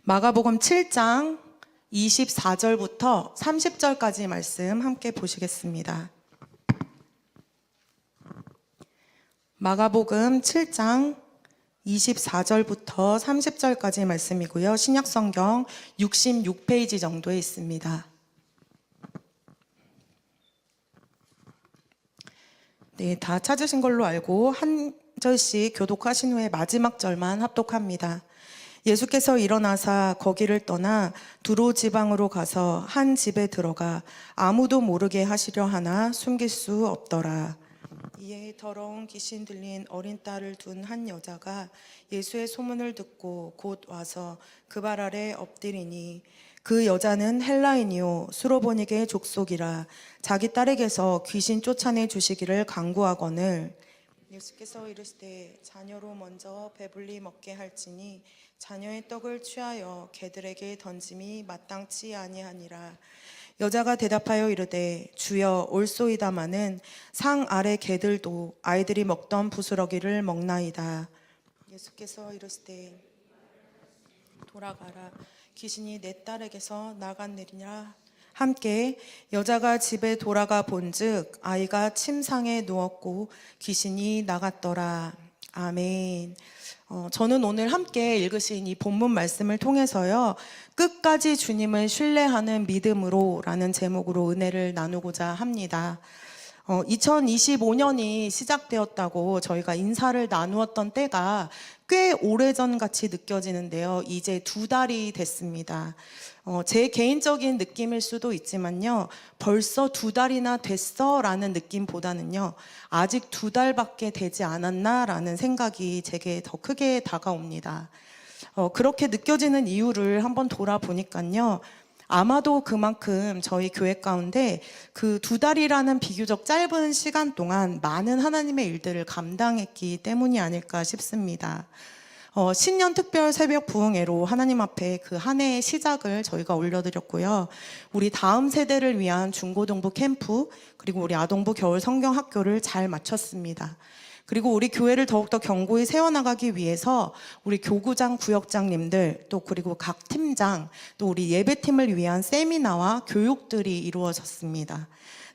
마가복음 7장 24절부터 30절까지 말씀 함께 보시겠습니다. 마가복음 7장 24절부터 30절까지 말씀이고요. 신약성경 66페이지 정도에 있습니다. 네, 다 찾으신 걸로 알고 한 절씩 교독하신 후에 마지막 절만 합독합니다. 예수께서 일어나사 거기를 떠나 두로 지방으로 가서 한 집에 들어가 아무도 모르게 하시려 하나 숨길 수 없더라. 이에 더러운 귀신 들린 어린 딸을 둔 한 여자가 예수의 소문을 듣고 곧 와서 그 발 아래 엎드리니 그 여자는 헬라인이요 수로보닉의 족속이라 자기 딸에게서 귀신 쫓아내 주시기를 간구하거늘 예수께서 이르시되 자녀로 먼저 배불리 먹게 할지니 자녀의 떡을 취하여 개들에게 던짐이 마땅치 아니하니라. 여자가 대답하여 이르되 주여 올소이다마는 상 아래 개들도 아이들이 먹던 부스러기를 먹나이다. 예수께서 이르시되 돌아가라 귀신이 내 딸에게서 나갔느니라. 함께 여자가 집에 돌아가 본즉 아이가 침상에 누웠고 귀신이 나갔더라. 아멘. 저는 오늘 함께 읽으신 이 본문 말씀을 통해서요, 끝까지 주님을 신뢰하는 믿음으로 라는 제목으로 은혜를 나누고자 합니다. 2025년이 시작되었다고 저희가 인사를 나누었던 때가 꽤 오래전 같이 느껴지는데요. 이제 2달이 됐습니다. 제 개인적인 느낌일 수도 있지만요. 벌써 2달이나 됐어 라는 느낌보다는요. 아직 2달밖에 되지 않았나 라는 생각이 제게 더 크게 다가옵니다. 그렇게 느껴지는 이유를 한번 돌아보니까요. 아마도 그만큼 저희 교회 가운데 그 2달이라는 비교적 짧은 시간 동안 많은 하나님의 일들을 감당했기 때문이 아닐까 싶습니다. 신년 특별 새벽 부흥회로 하나님 앞에 그 한 해의 시작을 저희가 올려드렸고요. 우리 다음 세대를 위한 중고등부 캠프, 그리고 우리 아동부 겨울 성경학교를 잘 마쳤습니다. 그리고 우리 교회를 더욱더 견고히 세워나가기 위해서 우리 교구장, 구역장님들, 또 그리고 각 팀장, 또 우리 예배팀을 위한 세미나와 교육들이 이루어졌습니다.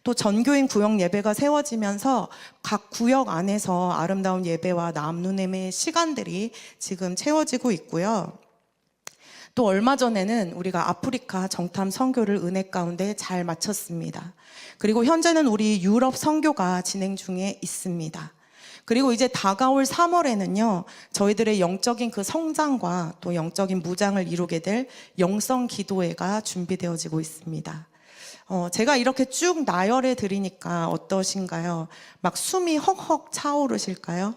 또 전교인 구역 예배가 세워지면서 각 구역 안에서 아름다운 예배와 남루님의 시간들이 지금 채워지고 있고요. 또 얼마 전에는 우리가 아프리카 정탐 선교를 은혜 가운데 잘 마쳤습니다. 그리고 현재는 우리 유럽 선교가 진행 중에 있습니다. 그리고 이제 다가올 3월에는요, 저희들의 영적인 그 성장과 또 영적인 무장을 이루게 될 영성 기도회가 준비되어지고 있습니다. 제가 이렇게 쭉 나열해 드리니까 어떠신가요? 막 숨이 헉헉 차오르실까요?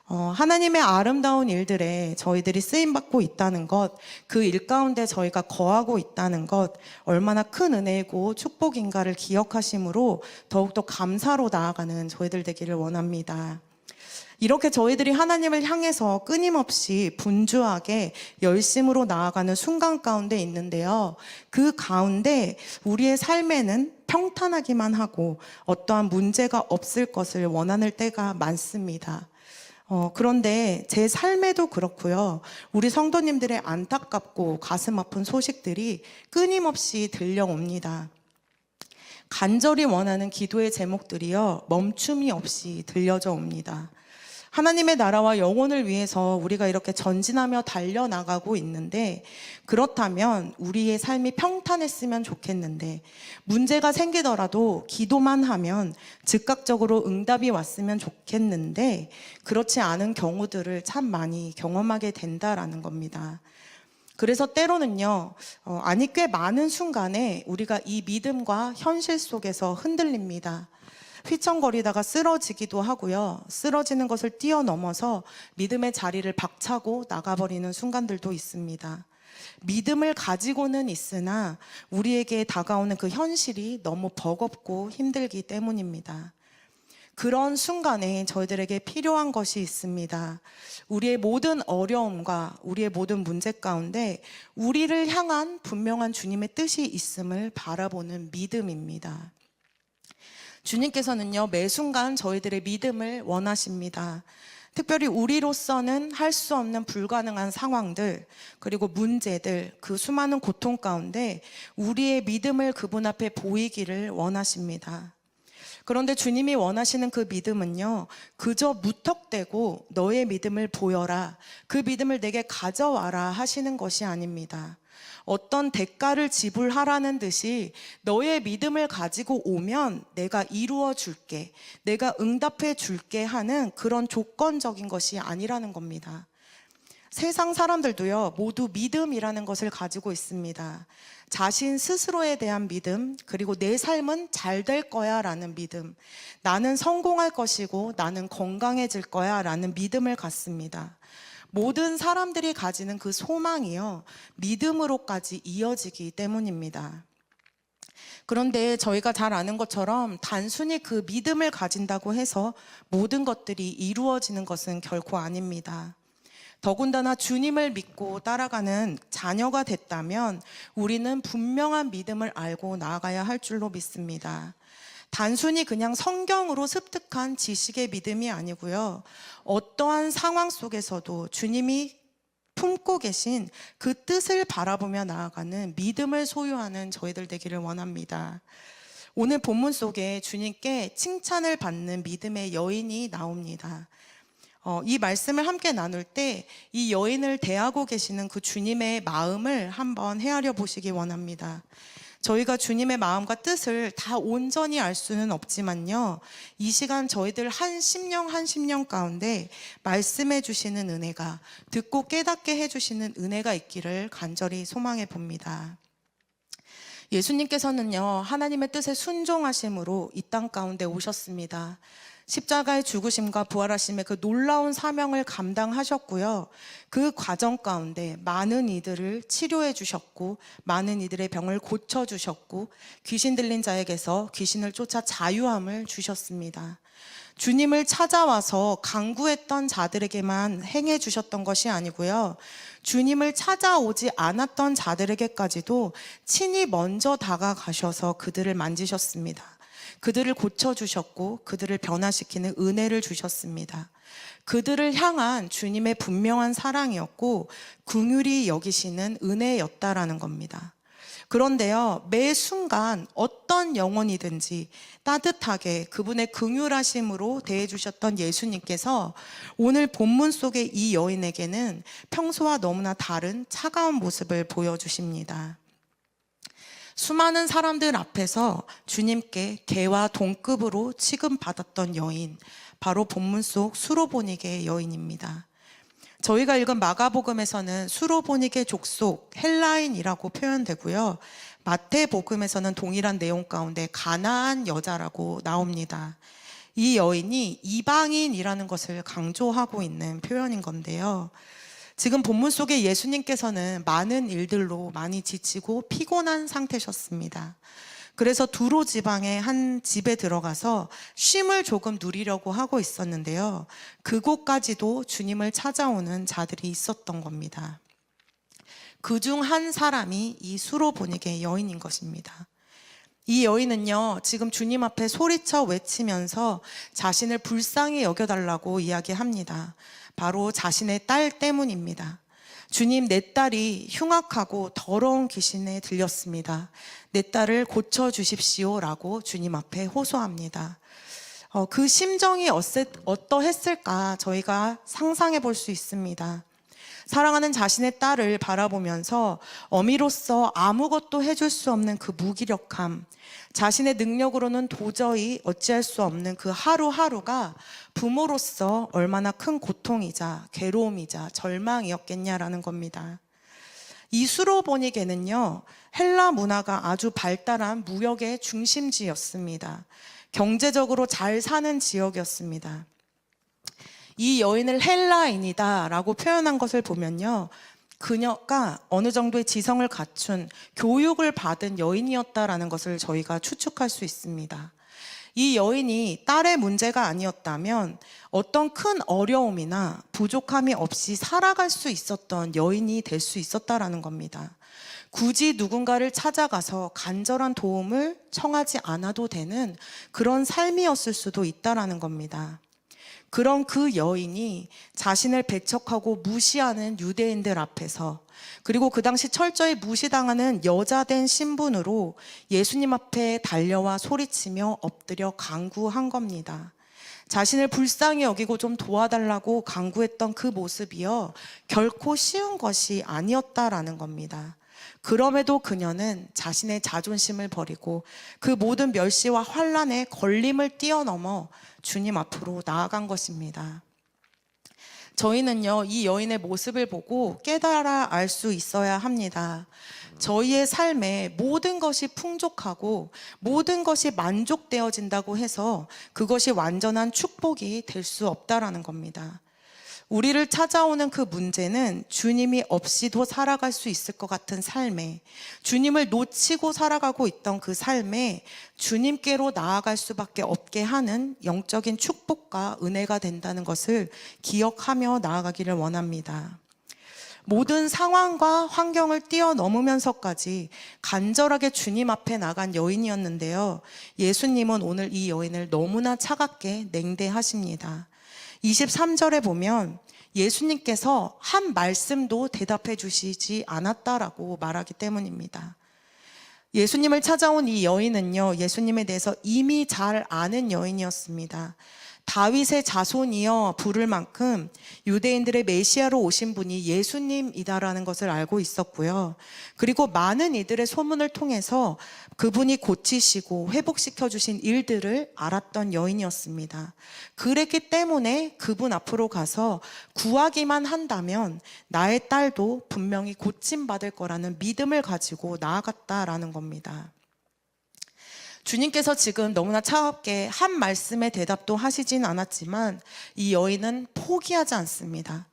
하나님의 아름다운 일들에 저희들이 쓰임받고 있다는 것, 그 일 가운데 저희가 거하고 있다는 것, 얼마나 큰 은혜이고 축복인가를 기억하심으로 더욱더 감사로 나아가는 저희들 되기를 원합니다. 이렇게 저희들이 하나님을 향해서 끊임없이 분주하게 열심으로 나아가는 순간 가운데 있는데요. 그 가운데 우리의 삶에는 평탄하기만 하고 어떠한 문제가 없을 것을 원하는 때가 많습니다. 그런데 제 삶에도 그렇고요. 우리 성도님들의 안타깝고 가슴 아픈 소식들이 끊임없이 들려옵니다. 간절히 원하는 기도의 제목들이요, 멈춤이 없이 들려져 옵니다. 하나님의 나라와 영혼을 위해서 우리가 이렇게 전진하며 달려나가고 있는데, 그렇다면 우리의 삶이 평탄했으면 좋겠는데, 문제가 생기더라도 기도만 하면 즉각적으로 응답이 왔으면 좋겠는데, 그렇지 않은 경우들을 참 많이 경험하게 된다라는 겁니다. 그래서 때로는요, 꽤 많은 순간에 우리가 이 믿음과 현실 속에서 흔들립니다. 휘청거리다가 쓰러지기도 하고요. 쓰러지는 것을 뛰어넘어서 믿음의 자리를 박차고 나가버리는 순간들도 있습니다. 믿음을 가지고는 있으나 우리에게 다가오는 그 현실이 너무 버겁고 힘들기 때문입니다. 그런 순간에 저희들에게 필요한 것이 있습니다. 우리의 모든 어려움과 우리의 모든 문제 가운데 우리를 향한 분명한 주님의 뜻이 있음을 바라보는 믿음입니다. 주님께서는요, 매 순간 저희들의 믿음을 원하십니다. 특별히 우리로서는 할 수 없는 불가능한 상황들, 그리고 문제들, 그 수많은 고통 가운데 우리의 믿음을 그분 앞에 보이기를 원하십니다. 그런데 주님이 원하시는 그 믿음은요, 그저 무턱대고 너의 믿음을 보여라, 그 믿음을 내게 가져와라 하시는 것이 아닙니다. 어떤 대가를 지불하라는 듯이 너의 믿음을 가지고 오면 내가 이루어 줄게, 내가 응답해 줄게 하는 그런 조건적인 것이 아니라는 겁니다. 세상 사람들도요, 모두 믿음이라는 것을 가지고 있습니다. 자신 스스로에 대한 믿음, 그리고 내 삶은 잘 될 거야 라는 믿음, 나는 성공할 것이고 나는 건강해질 거야 라는 믿음을 갖습니다. 모든 사람들이 가지는 그 소망이요, 믿음으로까지 이어지기 때문입니다. 그런데 저희가 잘 아는 것처럼 단순히 그 믿음을 가진다고 해서 모든 것들이 이루어지는 것은 결코 아닙니다. 더군다나 주님을 믿고 따라가는 자녀가 됐다면 우리는 분명한 믿음을 알고 나아가야 할 줄로 믿습니다. 단순히 그냥 성경으로 습득한 지식의 믿음이 아니고요, 어떠한 상황 속에서도 주님이 품고 계신 그 뜻을 바라보며 나아가는 믿음을 소유하는 저희들 되기를 원합니다. 오늘 본문 속에 주님께 칭찬을 받는 믿음의 여인이 나옵니다. 이 말씀을 함께 나눌 때 이 여인을 대하고 계시는 그 주님의 마음을 한번 헤아려 보시기 원합니다. 저희가 주님의 마음과 뜻을 다 온전히 알 수는 없지만요, 이 시간 저희들 한 심령 가운데 말씀해 주시는 은혜가, 듣고 깨닫게 해주시는 은혜가 있기를 간절히 소망해 봅니다. 예수님께서는요, 하나님의 뜻에 순종하심으로 이 땅 가운데 오셨습니다. 십자가의 죽으심과 부활하심의 그 놀라운 사명을 감당하셨고요, 그 과정 가운데 많은 이들을 치료해 주셨고, 많은 이들의 병을 고쳐 주셨고, 귀신 들린 자에게서 귀신을 쫓아 자유함을 주셨습니다. 주님을 찾아와서 간구했던 자들에게만 행해 주셨던 것이 아니고요, 주님을 찾아오지 않았던 자들에게까지도 친히 먼저 다가가셔서 그들을 만지셨습니다. 그들을 고쳐주셨고 그들을 변화시키는 은혜를 주셨습니다. 그들을 향한 주님의 분명한 사랑이었고 긍휼히 여기시는 은혜였다라는 겁니다. 그런데요, 매 순간 어떤 영혼이든지 따뜻하게 그분의 긍휼하심으로 대해주셨던 예수님께서 오늘 본문 속의 이 여인에게는 평소와 너무나 다른 차가운 모습을 보여주십니다. 수많은 사람들 앞에서 주님께 개와 동급으로 취급받았던 여인, 바로 본문 속 수로보니게 여인입니다. 저희가 읽은 마가복음에서는 수로보니게 족속 헬라인이라고 표현되고요, 마태복음에서는 동일한 내용 가운데 가나안 여자라고 나옵니다. 이 여인이 이방인이라는 것을 강조하고 있는 표현인 건데요, 지금 본문 속에 예수님께서는 많은 일들로 많이 지치고 피곤한 상태셨습니다. 그래서 두로 지방의 한 집에 들어가서 쉼을 조금 누리려고 하고 있었는데요, 그곳까지도 주님을 찾아오는 자들이 있었던 겁니다. 그중 한 사람이 이 수로보니게 여인인 것입니다. 이 여인은요, 지금 주님 앞에 소리쳐 외치면서 자신을 불쌍히 여겨달라고 이야기합니다. 바로 자신의 딸 때문입니다. 주님, 내 딸이 흉악하고 더러운 귀신에 들렸습니다. 내 딸을 고쳐주십시오 라고 주님 앞에 호소합니다. 그 심정이 어떠했을까 저희가 상상해 볼 수 있습니다. 사랑하는 자신의 딸을 바라보면서 어미로서 아무것도 해줄 수 없는 그 무기력함, 자신의 능력으로는 도저히 어찌할 수 없는 그 하루하루가 부모로서 얼마나 큰 고통이자 괴로움이자 절망이었겠냐라는 겁니다. 이 수로보니게는요, 헬라 문화가 아주 발달한 무역의 중심지였습니다. 경제적으로 잘 사는 지역이었습니다. 이 여인을 헬라인이다 라고 표현한 것을 보면요, 그녀가 어느 정도의 지성을 갖춘 교육을 받은 여인이었다라는 것을 저희가 추측할 수 있습니다. 이 여인이 딸의 문제가 아니었다면 어떤 큰 어려움이나 부족함이 없이 살아갈 수 있었던 여인이 될 수 있었다라는 겁니다. 굳이 누군가를 찾아가서 간절한 도움을 청하지 않아도 되는 그런 삶이었을 수도 있다라는 겁니다. 그런 그 여인이 자신을 배척하고 무시하는 유대인들 앞에서, 그리고 그 당시 철저히 무시당하는 여자된 신분으로 예수님 앞에 달려와 소리치며 엎드려 간구한 겁니다. 자신을 불쌍히 여기고 좀 도와달라고 간구했던 그 모습이요, 결코 쉬운 것이 아니었다라는 겁니다. 그럼에도 그녀는 자신의 자존심을 버리고 그 모든 멸시와 환난의 걸림을 뛰어넘어 주님 앞으로 나아간 것입니다. 저희는요, 이 여인의 모습을 보고 깨달아 알 수 있어야 합니다. 저희의 삶에 모든 것이 풍족하고 모든 것이 만족되어진다고 해서 그것이 완전한 축복이 될 수 없다라는 겁니다. 우리를 찾아오는 그 문제는 주님이 없이도 살아갈 수 있을 것 같은 삶에, 주님을 놓치고 살아가고 있던 그 삶에 주님께로 나아갈 수밖에 없게 하는 영적인 축복과 은혜가 된다는 것을 기억하며 나아가기를 원합니다. 모든 상황과 환경을 뛰어넘으면서까지 간절하게 주님 앞에 나간 여인이었는데요, 예수님은 오늘 이 여인을 너무나 차갑게 냉대하십니다. 23절에 보면 예수님께서 한 말씀도 대답해 주시지 않았다라고 말하기 때문입니다. 예수님을 찾아온 이 여인은요, 예수님에 대해서 이미 잘 아는 여인이었습니다. 다윗의 자손이여 부를 만큼 유대인들의 메시아로 오신 분이 예수님이다라는 것을 알고 있었고요. 그리고 많은 이들의 소문을 통해서 그분이 고치시고 회복시켜 주신 일들을 알았던 여인이었습니다. 그랬기 때문에 그분 앞으로 가서 구하기만 한다면 나의 딸도 분명히 고침받을 거라는 믿음을 가지고 나아갔다라는 겁니다. 주님께서 지금 너무나 차갑게 한 말씀의 대답도 하시진 않았지만 이 여인은 포기하지 않습니다.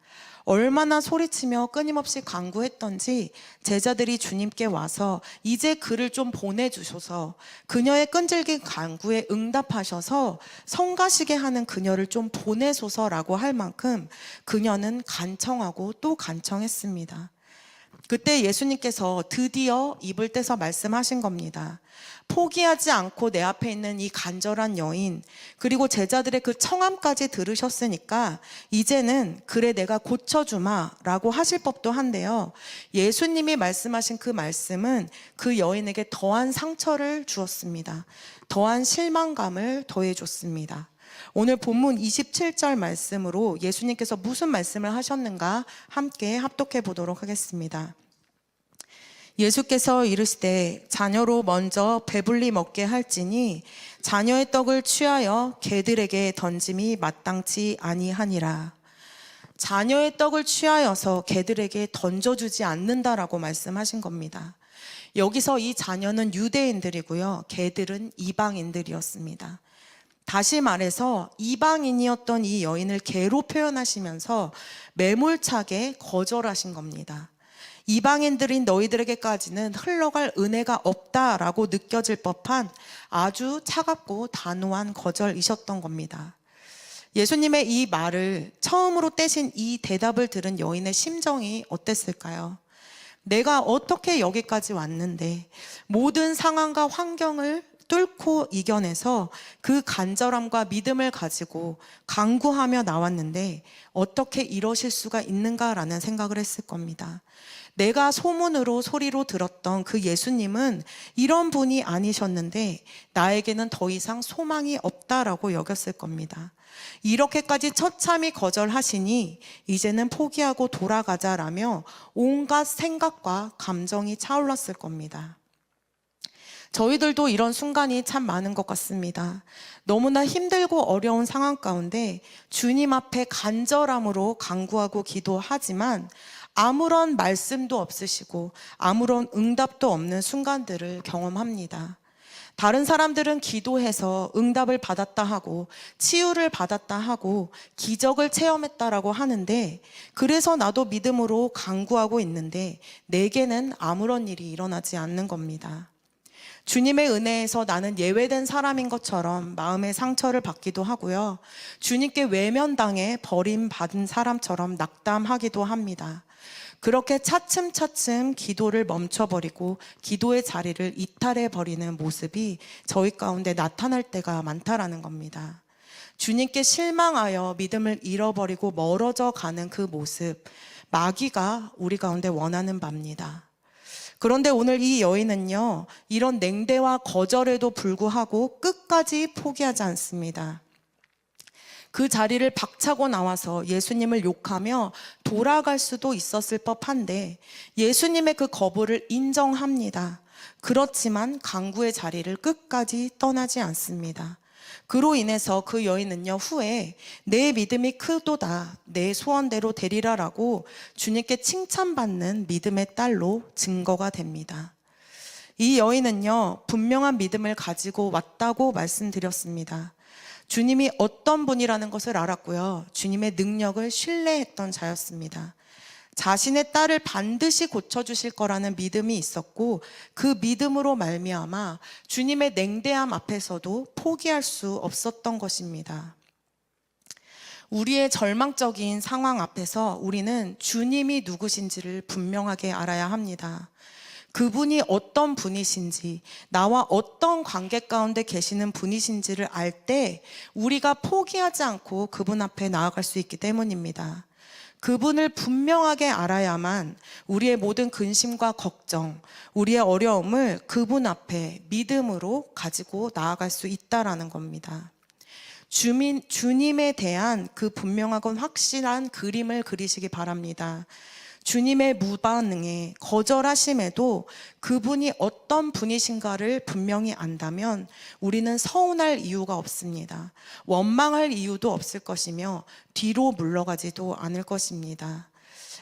얼마나 소리치며 끊임없이 간구했던지 제자들이 주님께 와서 이제 그를 좀 보내주셔서 그녀의 끈질긴 간구에 응답하셔서 성가시게 하는 그녀를 좀 보내소서라고 할 만큼 그녀는 간청하고 또 간청했습니다. 그때 예수님께서 드디어 입을 떼서 말씀하신 겁니다. 포기하지 않고 내 앞에 있는 이 간절한 여인, 그리고 제자들의 그 청함까지 들으셨으니까 이제는 그래 내가 고쳐주마 라고 하실 법도 한데요, 예수님이 말씀하신 그 말씀은 그 여인에게 더한 상처를 주었습니다. 더한 실망감을 더해줬습니다. 오늘 본문 27절 말씀으로 예수님께서 무슨 말씀을 하셨는가 함께 합독해 보도록 하겠습니다. 예수께서 이르시되 자녀로 먼저 배불리 먹게 할지니 자녀의 떡을 취하여 개들에게 던짐이 마땅치 아니하니라. 자녀의 떡을 취하여서 개들에게 던져주지 않는다라고 말씀하신 겁니다. 여기서 이 자녀는 유대인들이고요, 개들은 이방인들이었습니다. 다시 말해서 이방인이었던 이 여인을 개로 표현하시면서 매몰차게 거절하신 겁니다. 이방인들인 너희들에게까지는 흘러갈 은혜가 없다라고 느껴질 법한 아주 차갑고 단호한 거절이셨던 겁니다. 예수님의 이 말을 처음으로 떼신 이 대답을 들은 여인의 심정이 어땠을까요? 내가 어떻게 여기까지 왔는데 모든 상황과 환경을 뚫고 이겨내서 그 간절함과 믿음을 가지고 간구하며 나왔는데 어떻게 이러실 수가 있는가라는 생각을 했을 겁니다. 내가 소문으로 소리로 들었던 그 예수님은 이런 분이 아니셨는데 나에게는 더 이상 소망이 없다라고 여겼을 겁니다. 이렇게까지 처참히 거절하시니 이제는 포기하고 돌아가자라며 온갖 생각과 감정이 차올랐을 겁니다. 저희들도 이런 순간이 참 많은 것 같습니다. 너무나 힘들고 어려운 상황 가운데 주님 앞에 간절함으로 간구하고 기도하지만 아무런 말씀도 없으시고 아무런 응답도 없는 순간들을 경험합니다. 다른 사람들은 기도해서 응답을 받았다 하고 치유를 받았다 하고 기적을 체험했다라고 하는데, 그래서 나도 믿음으로 간구하고 있는데 내게는 아무런 일이 일어나지 않는 겁니다. 주님의 은혜에서 나는 예외된 사람인 것처럼 마음의 상처를 받기도 하고요, 주님께 외면당해 버림받은 사람처럼 낙담하기도 합니다. 그렇게 차츰차츰 기도를 멈춰버리고 기도의 자리를 이탈해버리는 모습이 저희 가운데 나타날 때가 많다라는 겁니다. 주님께 실망하여 믿음을 잃어버리고 멀어져 가는 그 모습, 마귀가 우리 가운데 원하는 바입니다. 그런데 오늘 이 여인은요, 이런 냉대와 거절에도 불구하고 끝까지 포기하지 않습니다. 그 자리를 박차고 나와서 예수님을 욕하며 돌아갈 수도 있었을 법한데 예수님의 그 거부를 인정합니다. 그렇지만 강구의 자리를 끝까지 떠나지 않습니다. 그로 인해서 그 여인은요, 후에 내 믿음이 크도다, 내 소원대로 되리라라고 주님께 칭찬받는 믿음의 딸로 증거가 됩니다. 이 여인은요, 분명한 믿음을 가지고 왔다고 말씀드렸습니다. 주님이 어떤 분이라는 것을 알았고요, 주님의 능력을 신뢰했던 자였습니다. 자신의 딸을 반드시 고쳐주실 거라는 믿음이 있었고, 그 믿음으로 말미암아 주님의 냉대함 앞에서도 포기할 수 없었던 것입니다. 우리의 절망적인 상황 앞에서 우리는 주님이 누구신지를 분명하게 알아야 합니다. 그분이 어떤 분이신지, 나와 어떤 관계 가운데 계시는 분이신지를 알 때 우리가 포기하지 않고 그분 앞에 나아갈 수 있기 때문입니다. 그분을 분명하게 알아야만 우리의 모든 근심과 걱정, 우리의 어려움을 그분 앞에 믿음으로 가지고 나아갈 수 있다라는 겁니다. 주님에 대한 그 분명하고 확실한 그림을 그리시기 바랍니다. 주님의 무반응에 거절하심에도 그분이 어떤 분이신가를 분명히 안다면 우리는 서운할 이유가 없습니다. 원망할 이유도 없을 것이며 뒤로 물러가지도 않을 것입니다.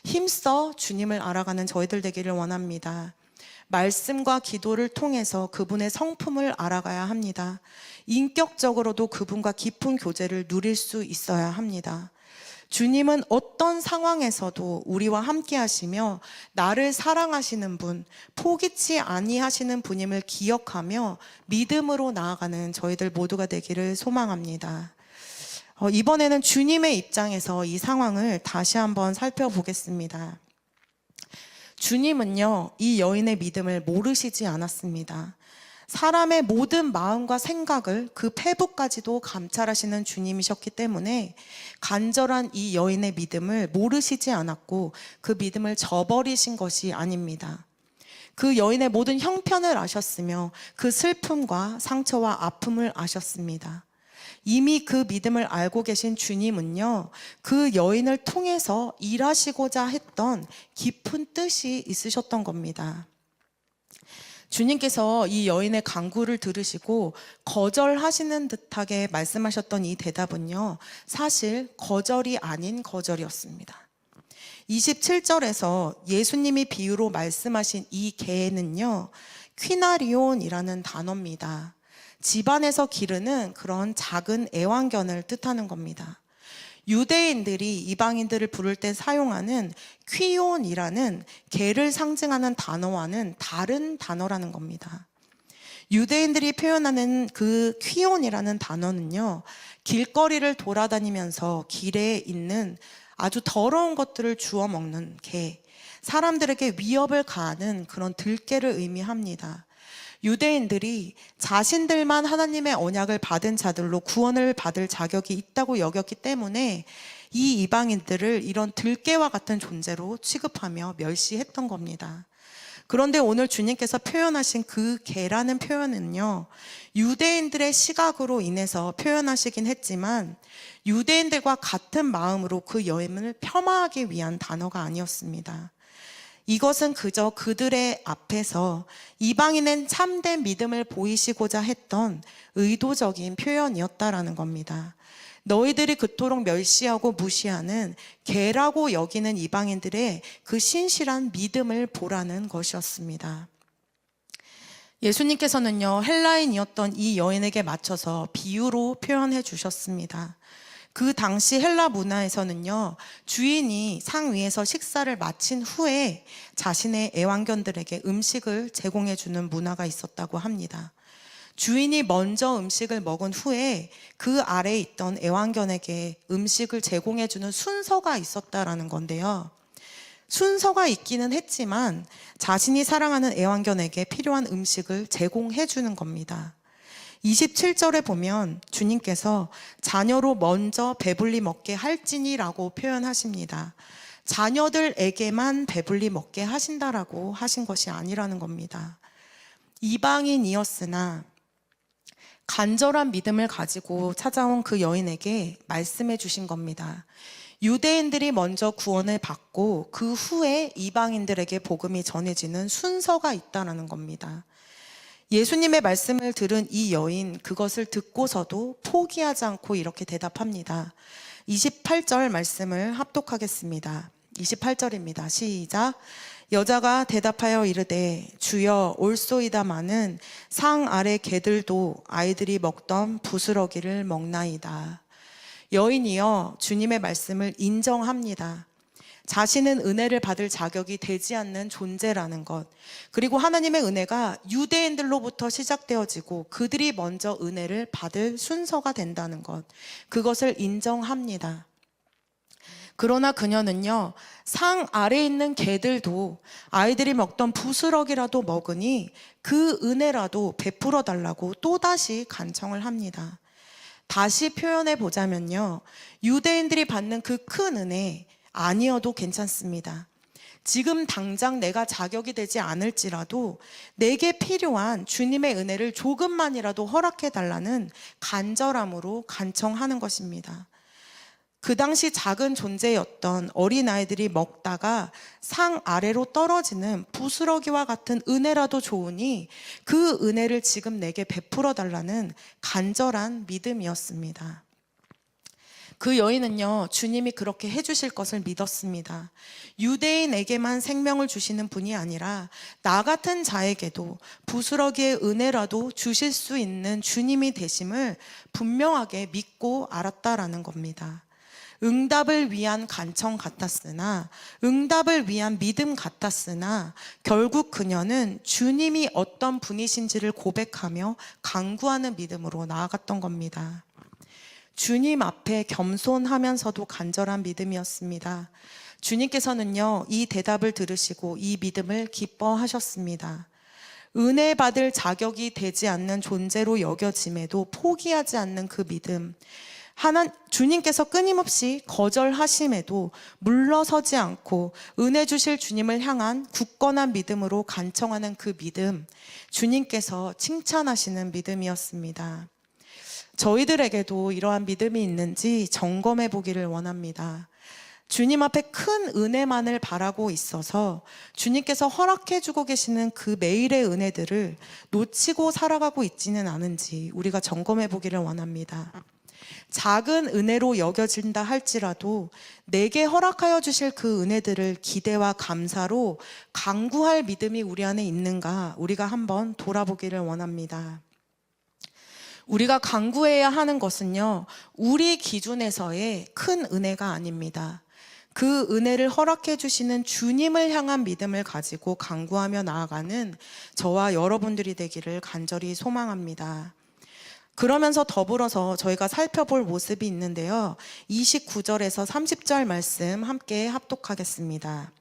힘써 주님을 알아가는 저희들 되기를 원합니다. 말씀과 기도를 통해서 그분의 성품을 알아가야 합니다. 인격적으로도 그분과 깊은 교제를 누릴 수 있어야 합니다. 주님은 어떤 상황에서도 우리와 함께 하시며 나를 사랑하시는 분, 포기치 아니하시는 분임을 기억하며 믿음으로 나아가는 저희들 모두가 되기를 소망합니다. 이번에는 주님의 입장에서 이 상황을 다시 한번 살펴보겠습니다. 주님은요, 이 여인의 믿음을 모르시지 않았습니다. 사람의 모든 마음과 생각을 그 폐부까지도 감찰하시는 주님이셨기 때문에 간절한 이 여인의 믿음을 모르시지 않았고 그 믿음을 저버리신 것이 아닙니다. 그 여인의 모든 형편을 아셨으며 그 슬픔과 상처와 아픔을 아셨습니다. 이미 그 믿음을 알고 계신 주님은요, 그 여인을 통해서 일하시고자 했던 깊은 뜻이 있으셨던 겁니다. 주님께서 이 여인의 간구를 들으시고 거절하시는 듯하게 말씀하셨던 이 대답은요, 사실 거절이 아닌 거절이었습니다. 27절에서 예수님이 비유로 말씀하신 이 개는요, 퀴나리온이라는 단어입니다. 집안에서 기르는 그런 작은 애완견을 뜻하는 겁니다. 유대인들이 이방인들을 부를 때 사용하는 퀴온이라는 개를 상징하는 단어와는 다른 단어라는 겁니다. 유대인들이 표현하는 그 퀴온이라는 단어는요, 길거리를 돌아다니면서 길에 있는 아주 더러운 것들을 주워 먹는 개, 사람들에게 위협을 가하는 그런 들개를 의미합니다. 유대인들이 자신들만 하나님의 언약을 받은 자들로 구원을 받을 자격이 있다고 여겼기 때문에 이 이방인들을 이런 들개와 같은 존재로 취급하며 멸시했던 겁니다. 그런데 오늘 주님께서 표현하신 그 개라는 표현은요, 유대인들의 시각으로 인해서 표현하시긴 했지만 유대인들과 같은 마음으로 그 여인을 폄하하기 위한 단어가 아니었습니다. 이것은 그저 그들의 앞에서 이방인은 참된 믿음을 보이시고자 했던 의도적인 표현이었다라는 겁니다. 너희들이 그토록 멸시하고 무시하는 개라고 여기는 이방인들의 그 신실한 믿음을 보라는 것이었습니다. 예수님께서는요, 헬라인이었던 이 여인에게 맞춰서 비유로 표현해 주셨습니다. 그 당시 헬라 문화에서는요, 주인이 상 위에서 식사를 마친 후에 자신의 애완견들에게 음식을 제공해 주는 문화가 있었다고 합니다. 주인이 먼저 음식을 먹은 후에 그 아래에 있던 애완견에게 음식을 제공해 주는 순서가 있었다라는 건데요. 순서가 있기는 했지만 자신이 사랑하는 애완견에게 필요한 음식을 제공해 주는 겁니다. 27절에 보면 주님께서 자녀로 먼저 배불리 먹게 할지니라고 표현하십니다. 자녀들에게만 배불리 먹게 하신다라고 하신 것이 아니라는 겁니다. 이방인이었으나 간절한 믿음을 가지고 찾아온 그 여인에게 말씀해 주신 겁니다. 유대인들이 먼저 구원을 받고 그 후에 이방인들에게 복음이 전해지는 순서가 있다는 겁니다. 예수님의 말씀을 들은 이 여인, 그것을 듣고서도 포기하지 않고 이렇게 대답합니다. 28절 말씀을 합독하겠습니다. 28절입니다. 시작. 여자가 대답하여 이르되 주여 올소이다마는 상 아래 개들도 아이들이 먹던 부스러기를 먹나이다. 여인이여 주님의 말씀을 인정합니다. 자신은 은혜를 받을 자격이 되지 않는 존재라는 것, 그리고 하나님의 은혜가 유대인들로부터 시작되어지고 그들이 먼저 은혜를 받을 순서가 된다는 것, 그것을 인정합니다. 그러나 그녀는요, 상 아래에 있는 개들도 아이들이 먹던 부스러기라도 먹으니 그 은혜라도 베풀어 달라고 또다시 간청을 합니다. 다시 표현해 보자면요, 유대인들이 받는 그 큰 은혜 아니어도 괜찮습니다. 지금 당장 내가 자격이 되지 않을지라도 내게 필요한 주님의 은혜를 조금만이라도 허락해 달라는 간절함으로 간청하는 것입니다. 그 당시 작은 존재였던 어린아이들이 먹다가 상 아래로 떨어지는 부스러기와 같은 은혜라도 좋으니 그 은혜를 지금 내게 베풀어 달라는 간절한 믿음이었습니다. 그 여인은요, 주님이 그렇게 해주실 것을 믿었습니다. 유대인에게만 생명을 주시는 분이 아니라 나 같은 자에게도 부스러기의 은혜라도 주실 수 있는 주님이 되심을 분명하게 믿고 알았다라는 겁니다. 응답을 위한 간청 같았으나, 응답을 위한 믿음 같았으나 결국 그녀는 주님이 어떤 분이신지를 고백하며 간구하는 믿음으로 나아갔던 겁니다. 주님 앞에 겸손하면서도 간절한 믿음이었습니다. 주님께서는요, 이 대답을 들으시고 이 믿음을 기뻐하셨습니다. 은혜 받을 자격이 되지 않는 존재로 여겨짐에도 포기하지 않는 그 믿음, 주님께서 끊임없이 거절하심에도 물러서지 않고 은혜 주실 주님을 향한 굳건한 믿음으로 간청하는 그 믿음, 주님께서 칭찬하시는 믿음이었습니다. 저희들에게도 이러한 믿음이 있는지 점검해 보기를 원합니다. 주님 앞에 큰 은혜만을 바라고 있어서 주님께서 허락해 주고 계시는 그 매일의 은혜들을 놓치고 살아가고 있지는 않은지 우리가 점검해 보기를 원합니다. 작은 은혜로 여겨진다 할지라도 내게 허락하여 주실 그 은혜들을 기대와 감사로 간구할 믿음이 우리 안에 있는가, 우리가 한번 돌아보기를 원합니다. 우리가 간구해야 하는 것은요, 우리 기준에서의 큰 은혜가 아닙니다. 그 은혜를 허락해 주시는 주님을 향한 믿음을 가지고 간구하며 나아가는 저와 여러분들이 되기를 간절히 소망합니다. 그러면서 더불어서 저희가 살펴볼 모습이 있는데요, 29절에서 30절 말씀 함께 합독하겠습니다.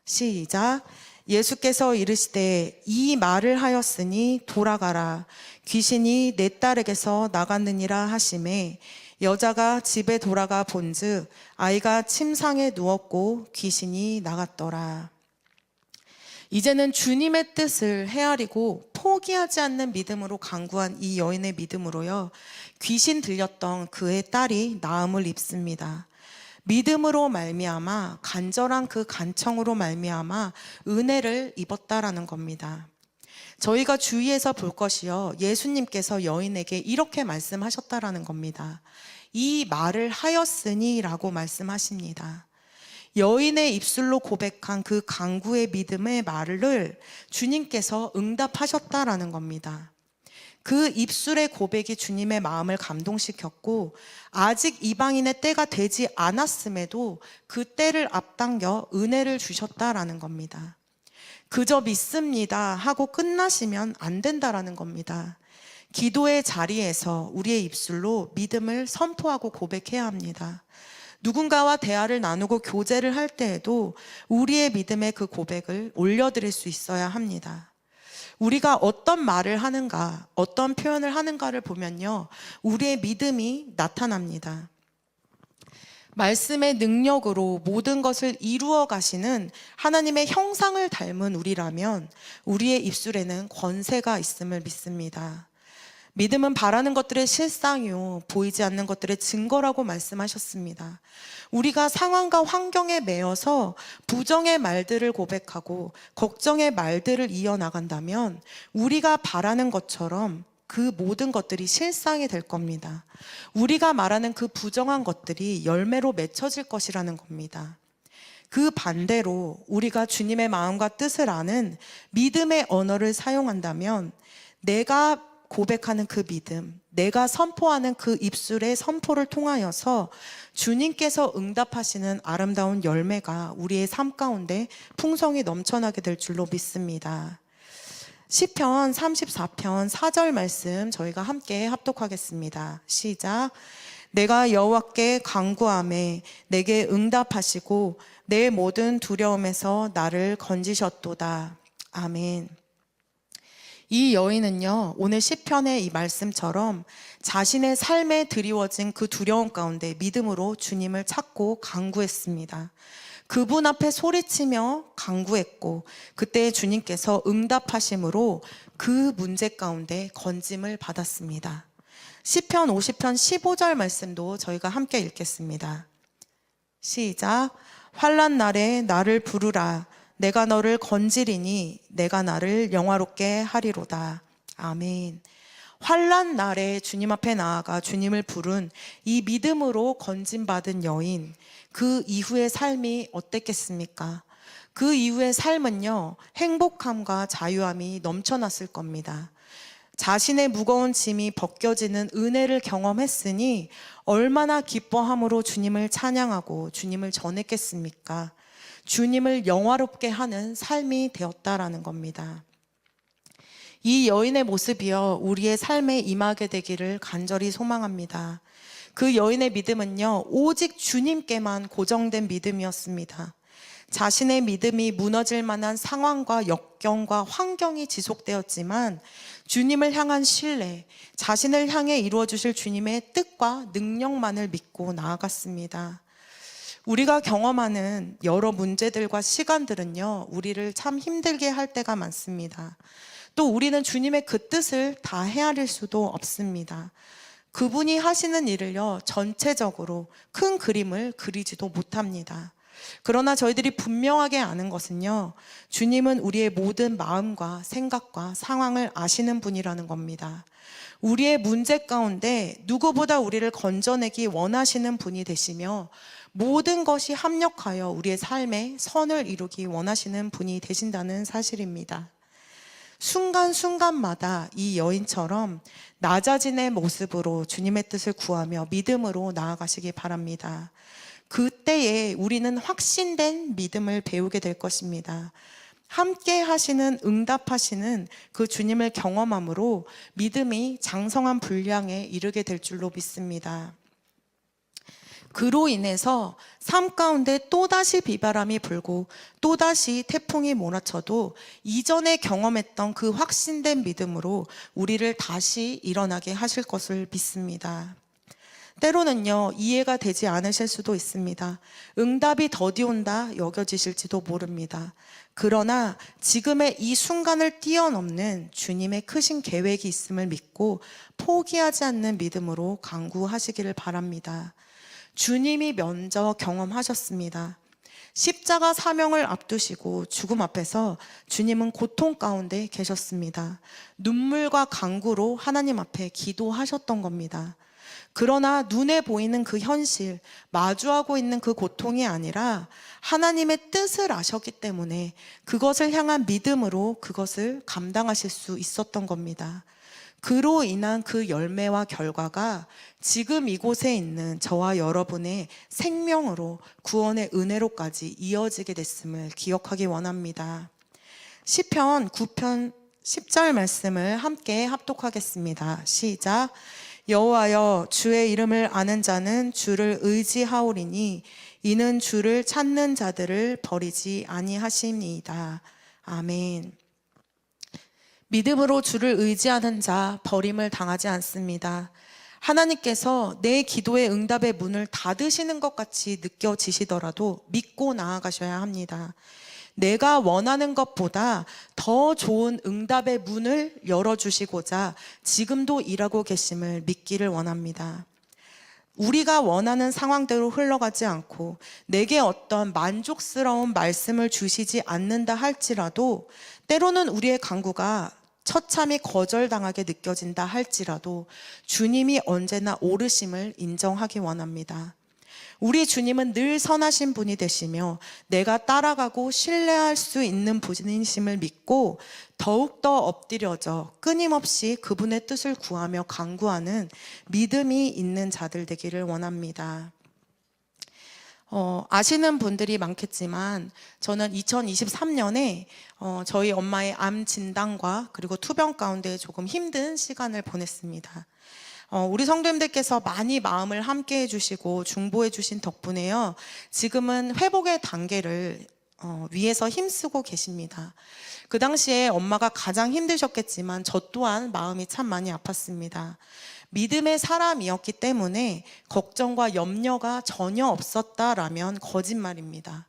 시작. 예수께서 이르시되 이 말을 하였으니 돌아가라, 귀신이 내 딸에게서 나갔느니라 하시매 여자가 집에 돌아가 본즉 아이가 침상에 누웠고 귀신이 나갔더라. 이제는 주님의 뜻을 헤아리고 포기하지 않는 믿음으로 간구한 이 여인의 믿음으로요, 귀신 들렸던 그의 딸이 나음을 입습니다. 믿음으로 말미암아, 간절한 그 간청으로 말미암아 은혜를 입었다라는 겁니다. 저희가 주의해서 볼 것이요, 예수님께서 여인에게 이렇게 말씀하셨다라는 겁니다. 이 말을 하였으니 라고 말씀하십니다. 여인의 입술로 고백한 그 간구의 믿음의 말을 주님께서 응답하셨다라는 겁니다. 그 입술의 고백이 주님의 마음을 감동시켰고, 아직 이방인의 때가 되지 않았음에도 그 때를 앞당겨 은혜를 주셨다라는 겁니다. 그저 믿습니다 하고 끝나시면 안 된다라는 겁니다. 기도의 자리에서 우리의 입술로 믿음을 선포하고 고백해야 합니다. 누군가와 대화를 나누고 교제를 할 때에도 우리의 믿음의 그 고백을 올려드릴 수 있어야 합니다. 우리가 어떤 말을 하는가, 어떤 표현을 하는가를 보면요, 우리의 믿음이 나타납니다. 말씀의 능력으로 모든 것을 이루어 가시는 하나님의 형상을 닮은 우리라면 우리의 입술에는 권세가 있음을 믿습니다. 믿음은 바라는 것들의 실상이요, 보이지 않는 것들의 증거라고 말씀하셨습니다. 우리가 상황과 환경에 매여서 부정의 말들을 고백하고 걱정의 말들을 이어나간다면 우리가 바라는 것처럼 그 모든 것들이 실상이 될 겁니다. 우리가 말하는 그 부정한 것들이 열매로 맺혀질 것이라는 겁니다. 그 반대로 우리가 주님의 마음과 뜻을 아는 믿음의 언어를 사용한다면 내가 고백하는 그 믿음, 내가 선포하는 그 입술의 선포를 통하여서 주님께서 응답하시는 아름다운 열매가 우리의 삶 가운데 풍성히 넘쳐나게 될 줄로 믿습니다. 시편 34편 4절 말씀 저희가 함께 합독하겠습니다. 시작. 내가 여호와께 간구하매 내게 응답하시고 내 모든 두려움에서 나를 건지셨도다. 아멘. 이 여인은요, 오늘 시편의 이 말씀처럼 자신의 삶에 드리워진 그 두려움 가운데 믿음으로 주님을 찾고 간구했습니다. 그분 앞에 소리치며 간구했고 그때 주님께서 응답하심으로 그 문제 가운데 건짐을 받았습니다. 시편 50편 15절 말씀도 저희가 함께 읽겠습니다. 시작. 환난 날에 나를 부르라. 내가 너를 건지리니 내가 나를 영화롭게 하리로다. 아멘. 환난 날에 주님 앞에 나아가 주님을 부른 이 믿음으로 건짐받은 여인, 그 이후의 삶이 어땠겠습니까? 그 이후의 삶은요, 행복함과 자유함이 넘쳐났을 겁니다. 자신의 무거운 짐이 벗겨지는 은혜를 경험했으니 얼마나 기뻐함으로 주님을 찬양하고 주님을 전했겠습니까? 주님을 영화롭게 하는 삶이 되었다라는 겁니다. 이 여인의 모습이요, 우리의 삶에 임하게 되기를 간절히 소망합니다. 그 여인의 믿음은요, 오직 주님께만 고정된 믿음이었습니다. 자신의 믿음이 무너질 만한 상황과 역경과 환경이 지속되었지만 주님을 향한 신뢰, 자신을 향해 이루어 주실 주님의 뜻과 능력만을 믿고 나아갔습니다. 우리가 경험하는 여러 문제들과 시간들은요, 우리를 참 힘들게 할 때가 많습니다. 또 우리는 주님의 그 뜻을 다 헤아릴 수도 없습니다. 그분이 하시는 일을요, 전체적으로 큰 그림을 그리지도 못합니다. 그러나 저희들이 분명하게 아는 것은요, 주님은 우리의 모든 마음과 생각과 상황을 아시는 분이라는 겁니다. 우리의 문제 가운데 누구보다 우리를 건져내기 원하시는 분이 되시며 모든 것이 합력하여 우리의 삶에 선을 이루기 원하시는 분이 되신다는 사실입니다. 순간순간마다 이 여인처럼 낮아진의 모습으로 주님의 뜻을 구하며 믿음으로 나아가시기 바랍니다. 그때에 우리는 확신된 믿음을 배우게 될 것입니다. 함께 하시는, 응답하시는 그 주님을 경험함으로 믿음이 장성한 분량에 이르게 될 줄로 믿습니다. 그로 인해서 삶 가운데 또다시 비바람이 불고 또다시 태풍이 몰아쳐도 이전에 경험했던 그 확신된 믿음으로 우리를 다시 일어나게 하실 것을 믿습니다. 때로는요, 이해가 되지 않으실 수도 있습니다. 응답이 더디 온다 여겨지실지도 모릅니다. 그러나 지금의 이 순간을 뛰어넘는 주님의 크신 계획이 있음을 믿고 포기하지 않는 믿음으로 간구하시기를 바랍니다. 주님이 먼저 경험하셨습니다. 십자가 사명을 앞두시고 죽음 앞에서 주님은 고통 가운데 계셨습니다. 눈물과 간구로 하나님 앞에 기도하셨던 겁니다. 그러나 눈에 보이는 그 현실, 마주하고 있는 그 고통이 아니라 하나님의 뜻을 아셨기 때문에 그것을 향한 믿음으로 그것을 감당하실 수 있었던 겁니다. 그로 인한 그 열매와 결과가 지금 이곳에 있는 저와 여러분의 생명으로 구원의 은혜로까지 이어지게 됐음을 기억하기 원합니다. 시편 9편 10절 말씀을 함께 합독하겠습니다. 시작. 여호와여, 주의 이름을 아는 자는 주를 의지하오리니 이는 주를 찾는 자들을 버리지 아니하심이이다. 아멘. 믿음으로 주를 의지하는 자 버림을 당하지 않습니다. 하나님께서 내 기도의 응답의 문을 닫으시는 것 같이 느껴지시더라도 믿고 나아가셔야 합니다. 내가 원하는 것보다 더 좋은 응답의 문을 열어주시고자 지금도 일하고 계심을 믿기를 원합니다. 우리가 원하는 상황대로 흘러가지 않고 내게 어떤 만족스러운 말씀을 주시지 않는다 할지라도, 때로는 우리의 간구가 처참히 거절당하게 느껴진다 할지라도 주님이 언제나 옳으심을 인정하기 원합니다. 우리 주님은 늘 선하신 분이 되시며 내가 따라가고 신뢰할 수 있는 분이심을 믿고 더욱더 엎드려져 끊임없이 그분의 뜻을 구하며 간구하는 믿음이 있는 자들 되기를 원합니다. 아시는 분들이 많겠지만 저는 2023년에 저희 엄마의 암 진단과 그리고 투병 가운데 조금 힘든 시간을 보냈습니다. 우리 성도님들께서 많이 마음을 함께 해주시고 중보해 주신 덕분에요, 지금은 회복의 단계를 위해서 힘쓰고 계십니다. 그 당시에 엄마가 가장 힘드셨겠지만 저 또한 마음이 참 많이 아팠습니다. 믿음의 사람이었기 때문에 걱정과 염려가 전혀 없었다라면 거짓말입니다.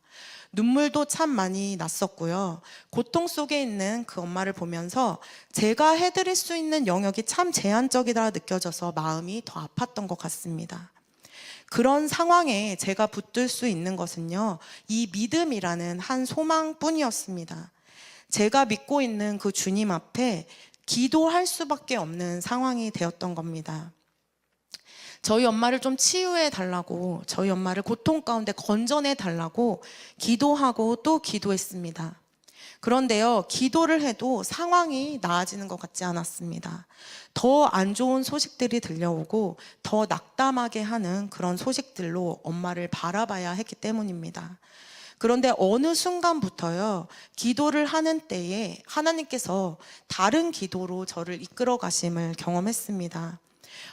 눈물도 참 많이 났었고요. 고통 속에 있는 그 엄마를 보면서 제가 해드릴 수 있는 영역이 참 제한적이다 느껴져서 마음이 더 아팠던 것 같습니다. 그런 상황에 제가 붙들 수 있는 것은요, 이 믿음이라는 한 소망뿐이었습니다. 제가 믿고 있는 그 주님 앞에 기도할 수밖에 없는 상황이 되었던 겁니다. 저희 엄마를 좀 치유해 달라고, 저희 엄마를 고통 가운데 건져내 달라고 기도하고 또 기도했습니다. 그런데요, 기도를 해도 상황이 나아지는 것 같지 않았습니다. 더 안 좋은 소식들이 들려오고 더 낙담하게 하는 그런 소식들로 엄마를 바라봐야 했기 때문입니다. 그런데 어느 순간부터요, 기도를 하는 때에 하나님께서 다른 기도로 저를 이끌어 가심을 경험했습니다.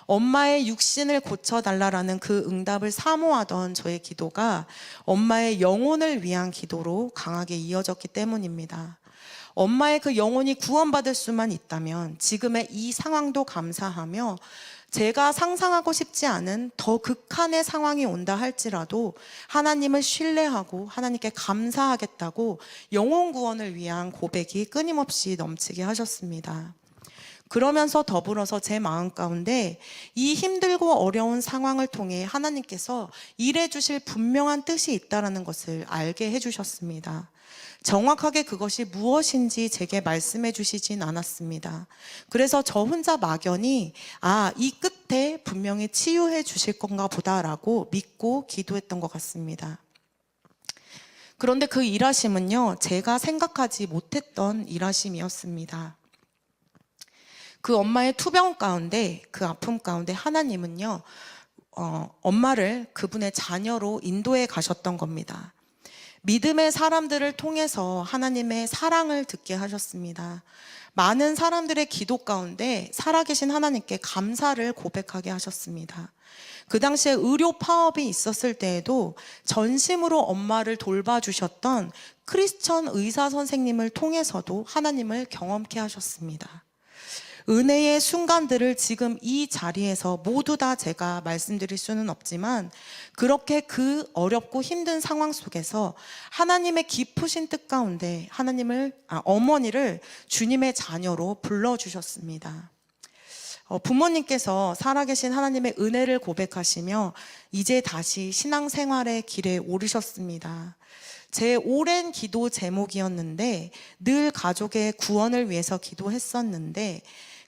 엄마의 육신을 고쳐달라라는 그 응답을 사모하던 저의 기도가 엄마의 영혼을 위한 기도로 강하게 이어졌기 때문입니다. 엄마의 그 영혼이 구원받을 수만 있다면 지금의 이 상황도 감사하며, 제가 상상하고 싶지 않은 더 극한의 상황이 온다 할지라도 하나님을 신뢰하고 하나님께 감사하겠다고 영혼 구원을 위한 고백이 끊임없이 넘치게 하셨습니다. 그러면서 더불어서 제 마음 가운데 이 힘들고 어려운 상황을 통해 하나님께서 일해 주실 분명한 뜻이 있다는 것을 알게 해주셨습니다. 정확하게 그것이 무엇인지 제게 말씀해 주시진 않았습니다. 그래서 저 혼자 막연히 이 끝에 분명히 치유해 주실 건가 보다라고 믿고 기도했던 것 같습니다. 그런데 그 일하심은요, 제가 생각하지 못했던 일하심이었습니다. 그 엄마의 투병 가운데, 그 아픔 가운데 하나님은요, 엄마를 그분의 자녀로 인도해 가셨던 겁니다. 믿음의 사람들을 통해서 하나님의 사랑을 듣게 하셨습니다. 많은 사람들의 기도 가운데 살아계신 하나님께 감사를 고백하게 하셨습니다. 그 당시에 의료 파업이 있었을 때에도 전심으로 엄마를 돌봐주셨던 크리스천 의사 선생님을 통해서도 하나님을 경험케 하셨습니다. 은혜의 순간들을 지금 이 자리에서 모두 다 제가 말씀드릴 수는 없지만, 그렇게 그 어렵고 힘든 상황 속에서 하나님의 깊으신 뜻 가운데 어머니를 주님의 자녀로 불러주셨습니다. 부모님께서 살아계신 하나님의 은혜를 고백하시며 이제 다시 신앙생활의 길에 오르셨습니다. 제 오랜 기도 제목이었는데, 늘 가족의 구원을 위해서 기도했었는데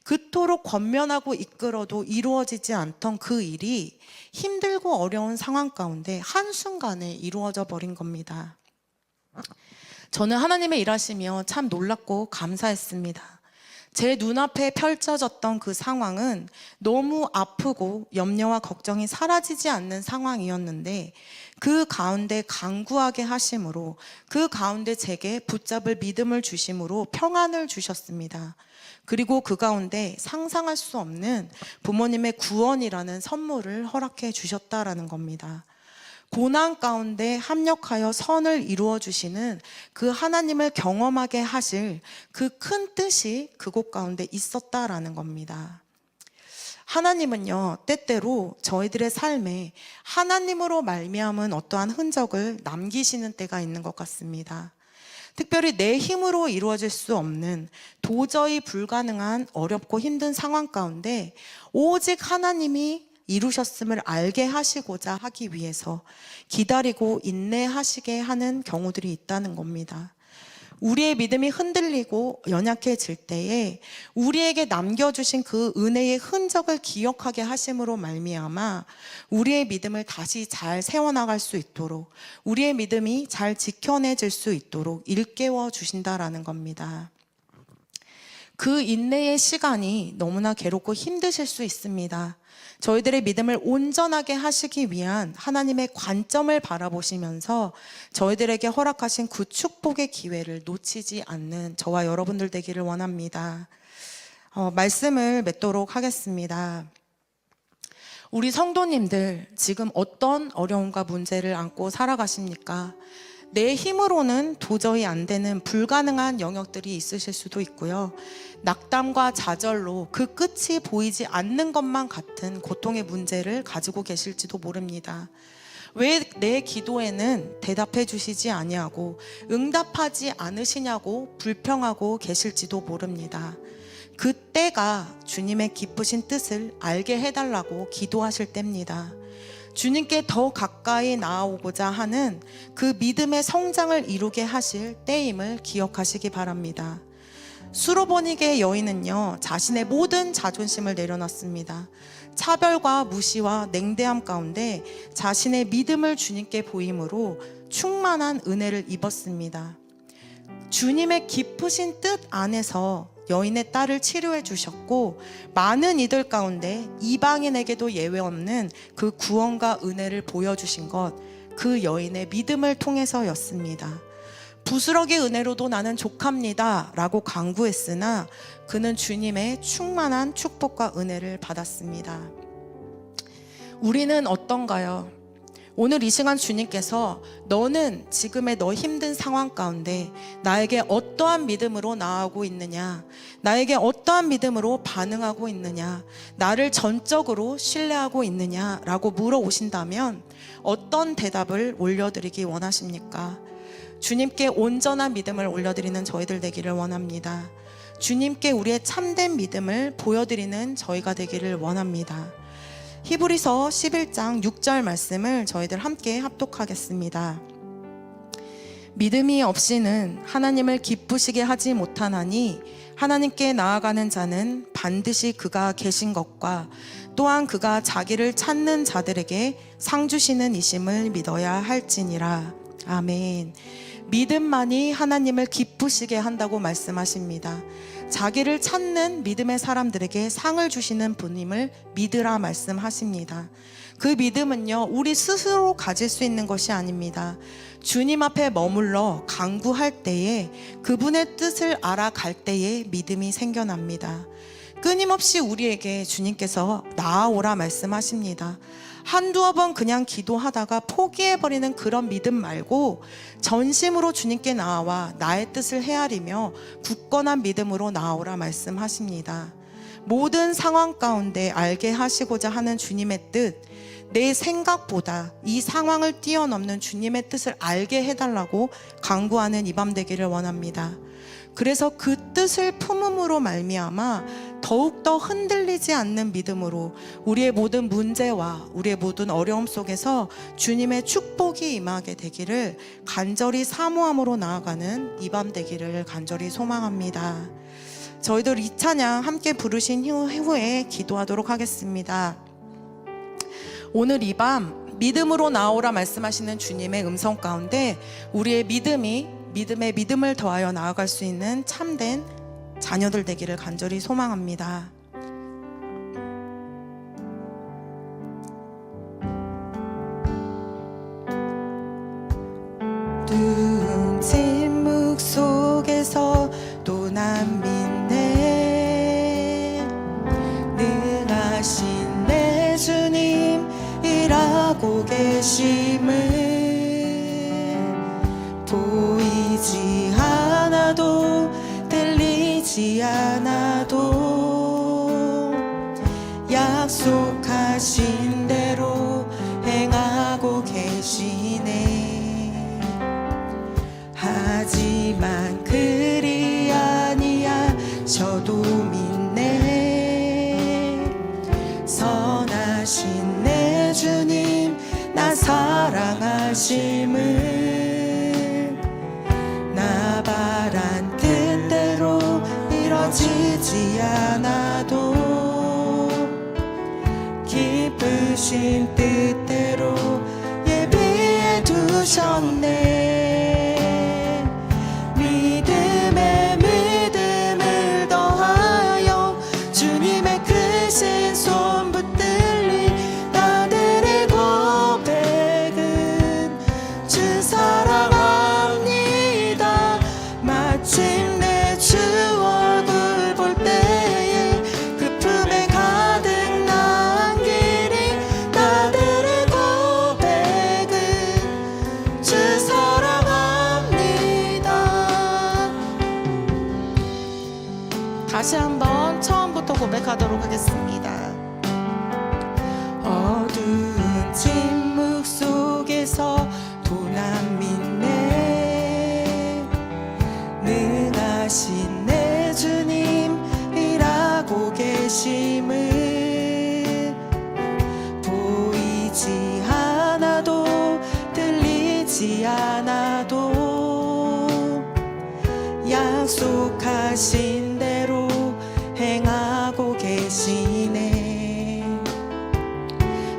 그토록 권면하고 이끌어도 이루어지지 않던 그 일이 힘들고 어려운 상황 가운데 한순간에 이루어져 버린 겁니다. 저는 하나님의 일하시며 참 놀랍고 감사했습니다. 제 눈앞에 펼쳐졌던 그 상황은 너무 아프고 염려와 걱정이 사라지지 않는 상황이었는데, 그 가운데 간구하게 하심으로, 그 가운데 제게 붙잡을 믿음을 주심으로 평안을 주셨습니다. 그리고 그 가운데 상상할 수 없는 부모님의 구원이라는 선물을 허락해 주셨다라는 겁니다. 고난 가운데 합력하여 선을 이루어 주시는 그 하나님을 경험하게 하실 그 큰 뜻이 그곳 가운데 있었다라는 겁니다. 하나님은요, 때때로 저희들의 삶에 하나님으로 말미암은 어떠한 흔적을 남기시는 때가 있는 것 같습니다. 특별히 내 힘으로 이루어질 수 없는, 도저히 불가능한 어렵고 힘든 상황 가운데 오직 하나님이 이루셨음을 알게 하시고자 하기 위해서 기다리고 인내하시게 하는 경우들이 있다는 겁니다. 우리의 믿음이 흔들리고 연약해질 때에 우리에게 남겨주신 그 은혜의 흔적을 기억하게 하심으로 말미암아 우리의 믿음을 다시 잘 세워나갈 수 있도록, 우리의 믿음이 잘 지켜내질 수 있도록 일깨워 주신다라는 겁니다. 그 인내의 시간이 너무나 괴롭고 힘드실 수 있습니다. 저희들의 믿음을 온전하게 하시기 위한 하나님의 관점을 바라보시면서 저희들에게 허락하신 그 축복의 기회를 놓치지 않는 저와 여러분들 되기를 원합니다. 말씀을 맺도록 하겠습니다. 우리 성도님들 지금 어떤 어려움과 문제를 안고 살아가십니까? 내 힘으로는 도저히 안 되는 불가능한 영역들이 있으실 수도 있고요. 낙담과 좌절로 그 끝이 보이지 않는 것만 같은 고통의 문제를 가지고 계실지도 모릅니다. 왜 내 기도에는 대답해 주시지 아니하고 응답하지 않으시냐고 불평하고 계실지도 모릅니다. 그때가 주님의 기쁘신 뜻을 알게 해달라고 기도하실 때입니다. 주님께 더 가까이 나아오고자 하는 그 믿음의 성장을 이루게 하실 때임을 기억하시기 바랍니다. 수로보니게 여인은요, 자신의 모든 자존심을 내려놨습니다. 차별과 무시와 냉대함 가운데 자신의 믿음을 주님께 보임으로 충만한 은혜를 입었습니다. 주님의 깊으신 뜻 안에서 여인의 딸을 치료해 주셨고, 많은 이들 가운데 이방인에게도 예외 없는 그 구원과 은혜를 보여주신 것, 그 여인의 믿음을 통해서였습니다. 부스러기 은혜로도 나는 족합니다 라고 간구했으나 그는 주님의 충만한 축복과 은혜를 받았습니다. 우리는 어떤가요? 오늘 이 시간 주님께서 너는 지금의 너 힘든 상황 가운데 나에게 어떠한 믿음으로 나아가고 있느냐, 나에게 어떠한 믿음으로 반응하고 있느냐, 나를 전적으로 신뢰하고 있느냐라고 물어오신다면 어떤 대답을 올려드리기 원하십니까? 주님께 온전한 믿음을 올려드리는 저희들 되기를 원합니다. 주님께 우리의 참된 믿음을 보여드리는 저희가 되기를 원합니다. 히브리서 11장 6절 말씀을 저희들 함께 합독하겠습니다. 믿음이 없이는 하나님을 기쁘시게 하지 못하나니 하나님께 나아가는 자는 반드시 그가 계신 것과 또한 그가 자기를 찾는 자들에게 상 주시는 이심을 믿어야 할지니라. 아멘. 믿음만이 하나님을 기쁘시게 한다고 말씀하십니다. 자기를 찾는 믿음의 사람들에게 상을 주시는 분임을 믿으라 말씀하십니다. 그 믿음은요, 우리 스스로 가질 수 있는 것이 아닙니다. 주님 앞에 머물러 간구할 때에, 그분의 뜻을 알아갈 때에 믿음이 생겨납니다. 끊임없이 우리에게 주님께서 나아오라 말씀하십니다. 한두어 번 그냥 기도하다가 포기해버리는 그런 믿음 말고 전심으로 주님께 나아와 나의 뜻을 헤아리며 굳건한 믿음으로 나아오라 말씀하십니다. 모든 상황 가운데 알게 하시고자 하는 주님의 뜻, 내 생각보다 이 상황을 뛰어넘는 주님의 뜻을 알게 해달라고 간구하는 이 밤 되기를 원합니다. 그래서 그 뜻을 품음으로 말미암아 더욱더 흔들리지 않는 믿음으로 우리의 모든 문제와 우리의 모든 어려움 속에서 주님의 축복이 임하게 되기를 간절히 사모함으로 나아가는 이 밤 되기를 간절히 소망합니다. 저희들 이 찬양 함께 부르신 후에 기도하도록 하겠습니다. 오늘 이 밤 믿음으로 나오라 말씀하시는 주님의 음성 가운데 우리의 믿음의 믿음을 더하여 나아갈 수 있는 참된 자녀들 되기를 간절히 소망합니다. 어두운 침묵 속에서 또 난 믿네. 능하신 내 주님 이라 행하고 계심을 보이지 않아도 들리지 않아도 약속하신 대로 행하고 계시네. 하지만 그리 아니하셔도 믿네. 선하신 내 주님 나 사랑하심을 나 바란 뜻대로 이뤄지지 않아도 기쁘신 뜻대로 예비해 두셨네. 믿음에 믿음을 더하여 주님의 크신 손 붙들린 나들의 고백은 주 사랑합니다. 마침내 주 얼굴 볼 때에 그 품에 가득 난 길이 나들의 고백은 주 사랑합니다. 다시 한번 처음부터 고백하도록 하겠습니다. 어두운 침묵 속에서 도 난 믿네. 능하신 내 주님 일하고 계심을 보이지 않아도 들리지 않아도 약속하신 대로 행하고 계시네.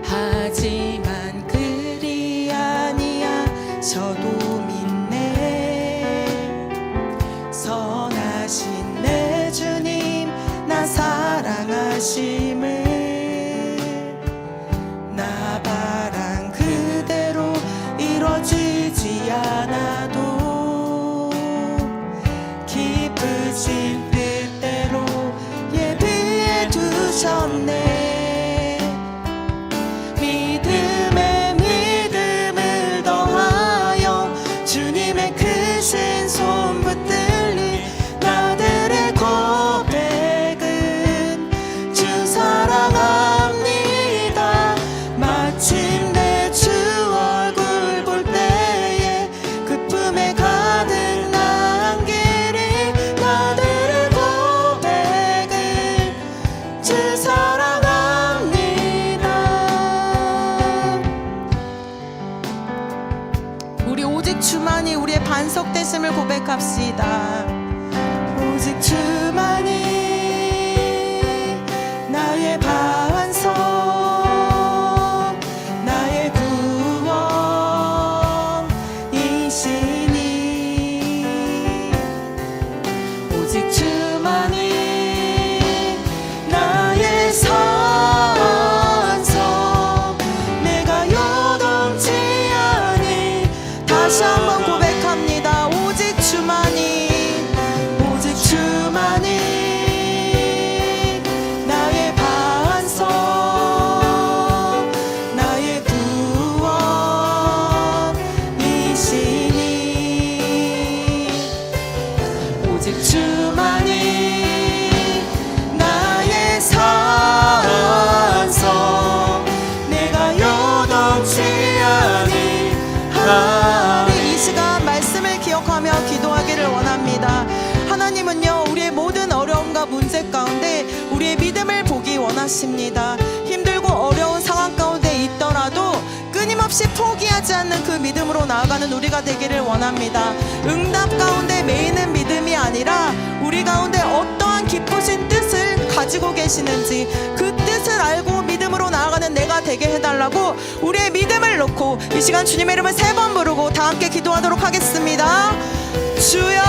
하지만 그리 아니하셔도 믿네. 선하신 내 주님 나 사랑하심을 나 바란 그대로 이뤄지지 않아도 기쁘신 뜻대로 예비해 두셨네. 믿음에 믿음을 더하여 주님의 크신 손 붙들린 나들의 고백은 주 사랑합니다. 마침내 주 얼굴 볼 때에 그 품에 가득 난 길이 나들의 고백은 주 사랑합니다. 우리 오직 주만이 우리의 반석 되심을 고백합시다. 오직 주만이 나의 반석 나의 구원이시니 오직 주만이 나의 산성 내가 요동치 아니. 다시 한번 고백합니다. 오직 주만이 오직 주만이 나의 반석 나의 구원이시니 오직 주만이 나의 산성 내가 요동치 아니. 우리 이 시간 말씀을 기억하며 기도하기를 원합니다. 하나님은요 우리의 모든 어려움과 문제 가운데 우리의 믿음을 보기 원하십니다. 힘들고 어려운 상황 가운데 있더라도 끊임없이 포기하지 않는 그 믿음으로 나아가는 우리가 되기를 원합니다. 응답 가운데 매이는 믿음이 아니라 우리 가운데 어떠한 기쁘신 뜻을 가지고 계시는지 그 뜻을 알고 믿음으로 나아가는 내가 되게 해달라고 우리의 믿음을 놓고 이 시간 주님의 이름을 3번 부르고 다 함께 기도하도록 하겠습니다. 주여